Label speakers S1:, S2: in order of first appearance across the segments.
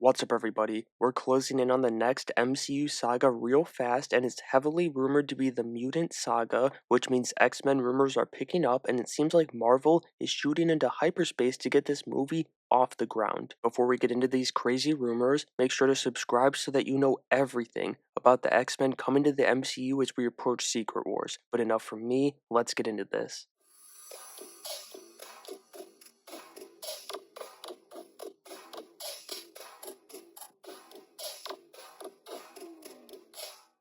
S1: What's up, everybody? We're closing in on the next MCU saga real fast, and it's heavily rumored to be the Mutant Saga, which means X-Men rumors are picking up, and it seems like Marvel is shooting into hyperspace to get this movie off the ground. Before we get into these crazy rumors, make sure to subscribe so that you know everything about the X-Men coming to the MCU as we approach Secret Wars. But enough from me, let's get into this.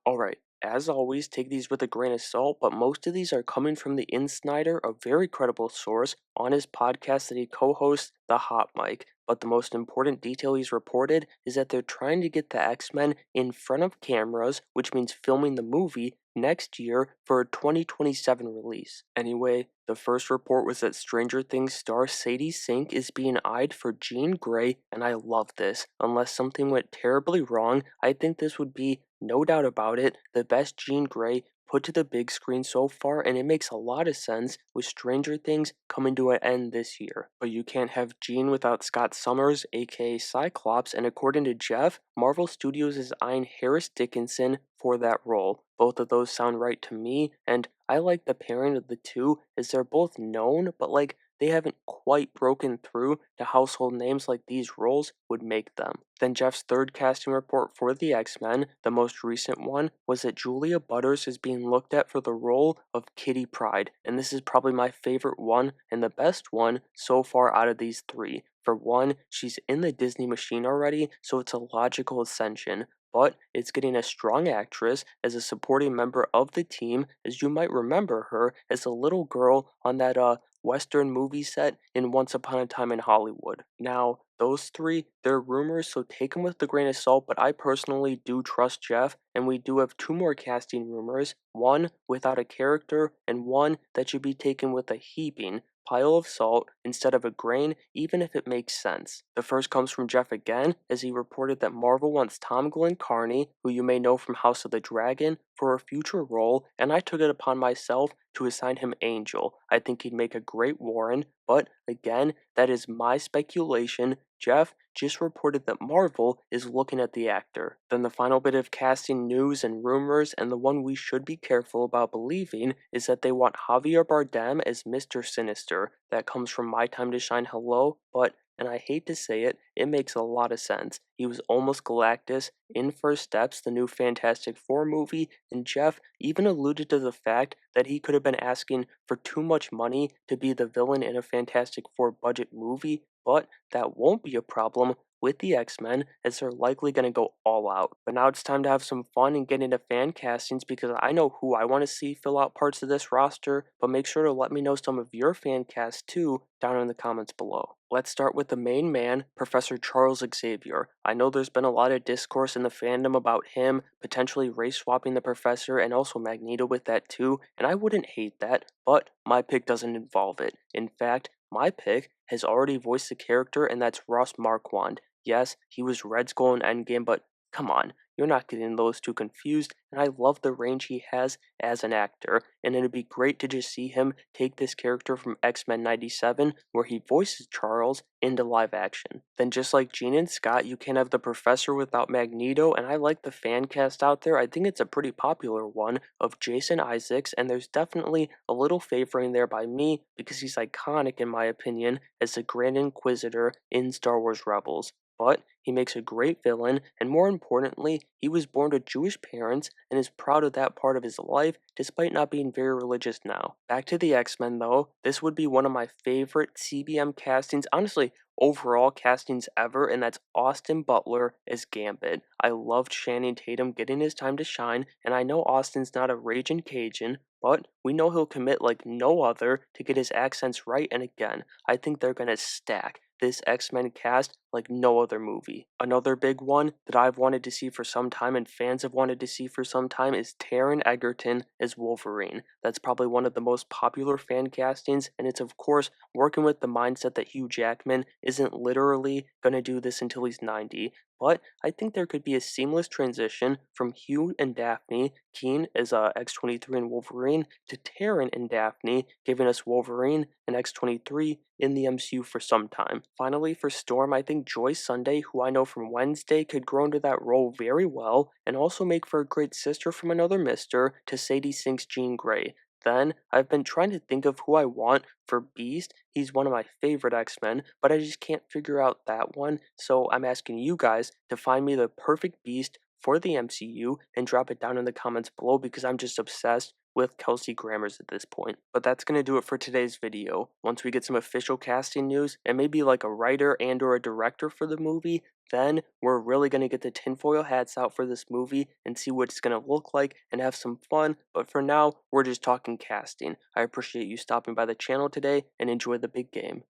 S1: Alright, as always, take these with a grain of salt, but most of these are coming from the Insnider, a very credible source, on his podcast that he co-hosts, The Hot Mic. But the most important detail he's reported is that they're trying to get the X-Men in front of cameras, which means filming the movie, next year for a 2027 release. Anyway, the first report was that Stranger Things star Sadie Sink is being eyed for Jean Grey, and I love this. Unless something went terribly wrong, I think this would be, no doubt about it, the best Jean Grey put to the big screen so far, and it makes a lot of sense with Stranger Things coming to an end this year. But you can't have Jean without Scott Summers, aka Cyclops, and according to Jeff, Marvel Studios is eyeing Harris Dickinson for that role. Both of those sound right to me, and I like the pairing of the two as they're both known, but they haven't quite broken through to household names like these roles would make them. Then Jeff's third casting report for the X-Men, the most recent one, was that Julia Butters is being looked at for the role of Kitty Pryde, and this is probably my favorite one and the best one so far out of these three. For one, she's in the Disney machine already, so it's a logical ascension. But it's getting a strong actress as a supporting member of the team, as you might remember her as a little girl on that Western movie set in Once Upon a Time in Hollywood. Now, those three, they're rumors, so take them with a grain of salt, but I personally do trust Jeff, and we do have two more casting rumors, one without a character, and one that should be taken with a heaping pile of salt instead of a grain, even if it makes sense. The first comes from Jeff again, as he reported that Marvel wants Tom Glenn Carney, who you may know from House of the Dragon, for a future role, and I took it upon myself to assign him Angel. I think he'd make a great Warren, but again, that is my speculation. Jeff just reported that Marvel is looking at the actor. Then the final bit of casting news and rumors, and the one we should be careful about believing, is that they want Javier Bardem as Mr. Sinister. That comes from My Time to Shine Hello, but and I hate to say it, it makes a lot of sense. He was almost Galactus in First Steps, the new Fantastic Four movie, and Jeff even alluded to the fact that he could have been asking for too much money to be the villain in a Fantastic Four budget movie, but that won't be a problem with the X-Men, as they're likely going to go all out. But now it's time to have some fun and get into fan castings, because I know who I want to see fill out parts of this roster, but make sure to let me know some of your fan casts too down in the comments below. Let's start with the main man, Professor Charles Xavier. I know there's been a lot of discourse in the fandom about him potentially race swapping the Professor and also Magneto with that too, and I wouldn't hate that, but my pick doesn't involve it. In fact, my pick has already voiced the character, and that's Ross Marquand. Yes, he was Red Skull in Endgame, but come on, you're not getting those two confused, and I love the range he has as an actor, and it'd be great to just see him take this character from X-Men 97, where he voices Charles, into live action. Then just like Jean and Scott, you can't have the Professor without Magneto, and I like the fan cast out there. I think it's a pretty popular one of Jason Isaacs, and there's definitely a little favoring there by me, because he's iconic in my opinion as the Grand Inquisitor in Star Wars Rebels. But he makes a great villain, and more importantly, he was born to Jewish parents and is proud of that part of his life despite not being very religious now. Back to the X-Men though, this would be one of my favorite CBM castings, honestly, overall castings ever, and that's Austin Butler as Gambit. I loved Channing Tatum getting his time to shine, and I know Austin's not a raging Cajun, but we know he'll commit like no other to get his accents right, and again, I think they're gonna stack this X-Men cast like no other movie. Another big one that I've wanted to see for some time and fans have wanted to see for some time is Taron Egerton as Wolverine. That's probably one of the most popular fan castings, and it's of course working with the mindset that Hugh Jackman isn't literally gonna do this until he's 90. But I think there could be a seamless transition from Hugh and Daphne, Keen as X-23 and Wolverine, to Taron and Daphne, giving us Wolverine and X-23 in the MCU for some time. Finally, for Storm, I think think Joy Sunday, who I know from Wednesday, could grow into that role very well and also make for a great sister from another mister to Sadie Sink's Jean Grey. Then, I've been trying to think of who I want for Beast. He's one of my favorite X-Men, but I just can't figure out that one, so I'm asking you guys to find me the perfect Beast for the MCU and drop it down in the comments below because I'm just obsessed with Kelsey Grammer's at this point. But that's going to do it for today's video. Once we get some official casting news and maybe like a writer and or a director for the movie, then we're really going to get the tinfoil hats out for this movie and see what it's going to look like and have some fun. But for now, we're just talking casting. I appreciate you stopping by the channel today and enjoy the big game.